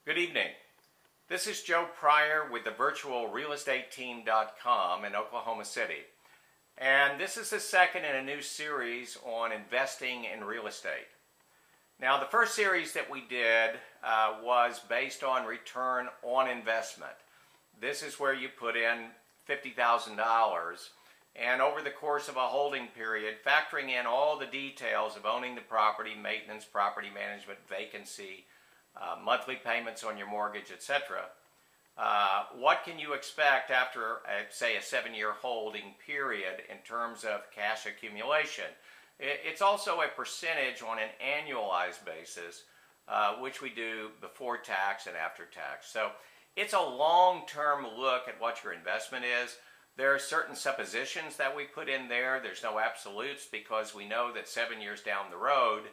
Good evening. This is Joe Pryor with the virtualrealestateteam.com in Oklahoma City. And this is the second in a new series on investing in real estate. Now, the first series that we did was based on return on investment. This is where you put in $50,000 and over the course of a holding period, factoring in all the details of owning the property, maintenance, property management, vacancy, monthly payments on your mortgage, etc. What can you expect after, say, a 7-year holding period in terms of cash accumulation? It's also a percentage on an annualized basis, which we do before tax and after tax. So it's a long-term look at what your investment is. There are certain suppositions that we put in there. There's no absolutes because we know that 7 years down the road,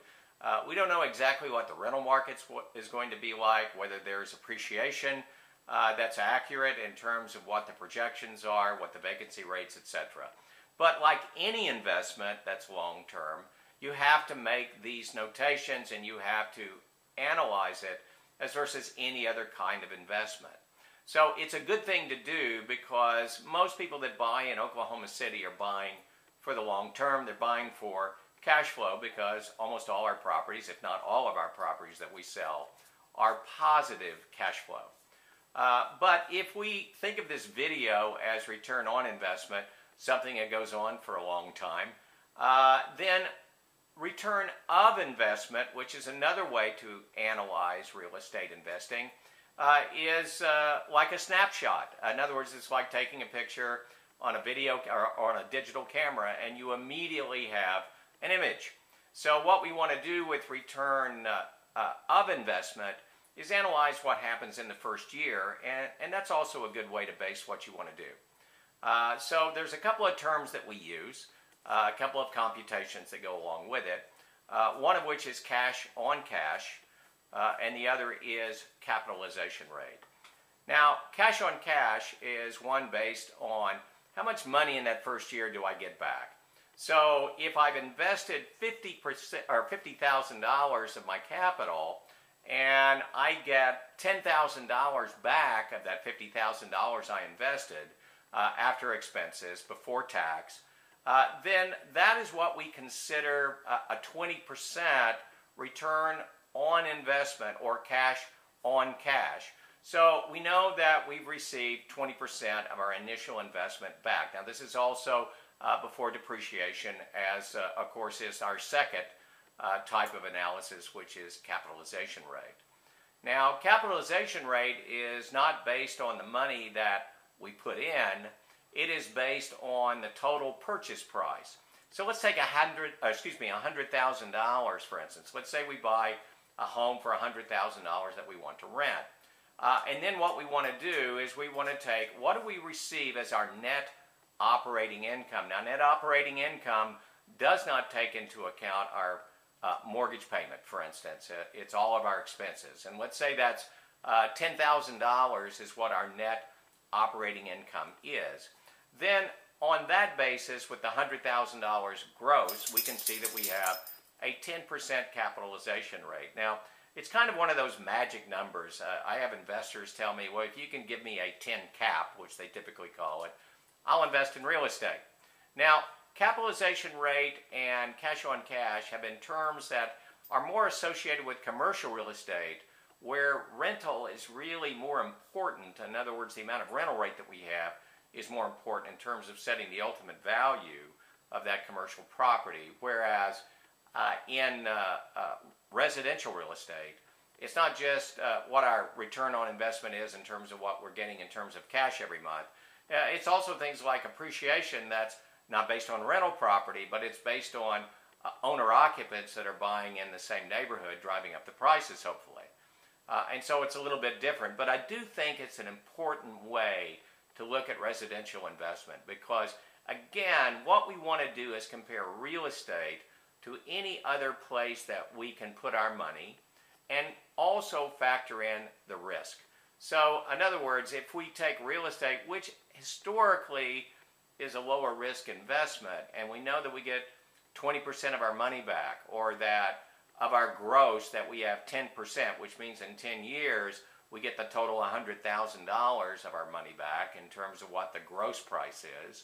we don't know exactly what the rental market is going to be like, whether there's appreciation that's accurate in terms of what the projections are, what the vacancy rates, etc. But like any investment that's long-term, you have to make these notations and you have to analyze it as versus any other kind of investment. So it's a good thing to do because most people that buy in Oklahoma City are buying for the long term. They're buying for cash flow because almost all our properties, if not all of our properties that we sell, are positive cash flow. But if we think of this video as return on investment, something that goes on for a long time, then return of investment, which is another way to analyze real estate investing, is like a snapshot. In other words, it's like taking a picture on a video or on a digital camera and you immediately have an image. So what we want to do with return of investment is analyze what happens in the first year, and that's also a good way to base what you want to do. So there's a couple of terms that we use, a couple of computations that go along with it, one of which is cash on cash, and the other is capitalization rate. Now, cash on cash is one based on how much money in that first year do I get back. So if I've invested $50,000 of my capital and I get $10,000 back of that $50,000 I invested after expenses, before tax, then that is what we consider a 20% return on investment, or cash on cash. So we know that we've received 20% of our initial investment back. Now this is also before depreciation, as of course is our second type of analysis, which is capitalization rate. Now capitalization rate is not based on the money that we put in, it is based on the total purchase price. So let's take $100,000 for instance. Let's say we buy a home for $100,000 that we want to rent. And then what we want to do is we want to take, what do we receive as our net operating income? Now, net operating income does not take into account our mortgage payment, for instance. It's all of our expenses. And let's say that's $10,000 is what our net operating income is. Then on that basis, with the $100,000 gross, we can see that we have a 10% capitalization rate. Now, it's kind of one of those magic numbers. I have investors tell me, well, if you can give me a 10 cap, which they typically call it, I'll invest in real estate. Now, capitalization rate and cash on cash have been terms that are more associated with commercial real estate, where rental is really more important. In other words, the amount of rental rate that we have is more important in terms of setting the ultimate value of that commercial property, whereas in residential real estate, it's not just what our return on investment is in terms of what we're getting in terms of cash every month. It's also things like appreciation that's not based on rental property, but it's based on owner-occupants that are buying in the same neighborhood, driving up the prices, hopefully. And so it's a little bit different, but I do think it's an important way to look at residential investment because, again, what we want to do is compare real estate to any other place that we can put our money and also factor in the risk. So, in other words, if we take real estate, which historically is a lower risk investment, and we know that we get 20% of our money back, or that of our gross that we have 10%, which means in 10 years we get the total $100,000 of our money back in terms of what the gross price is,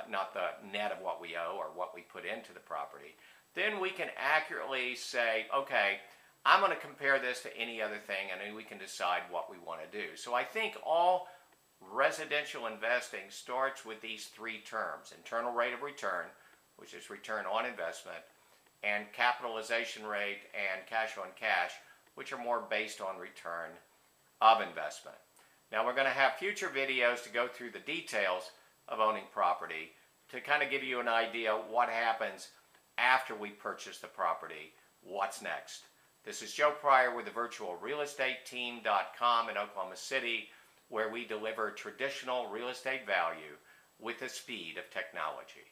not the net of what we owe or what we put into the property. Then we can accurately say, okay, I'm going to compare this to any other thing, and then we can decide what we want to do. So I think all residential investing starts with these three terms: internal rate of return, which is return on investment, and capitalization rate and cash on cash, which are more based on return of investment. Now we're going to have future videos to go through the details of owning property to kind of give you an idea what happens after we purchase the property, what's next. This is Joe Pryor with the virtualrealestateteam.com in Oklahoma City, where we deliver traditional real estate value with the speed of technology.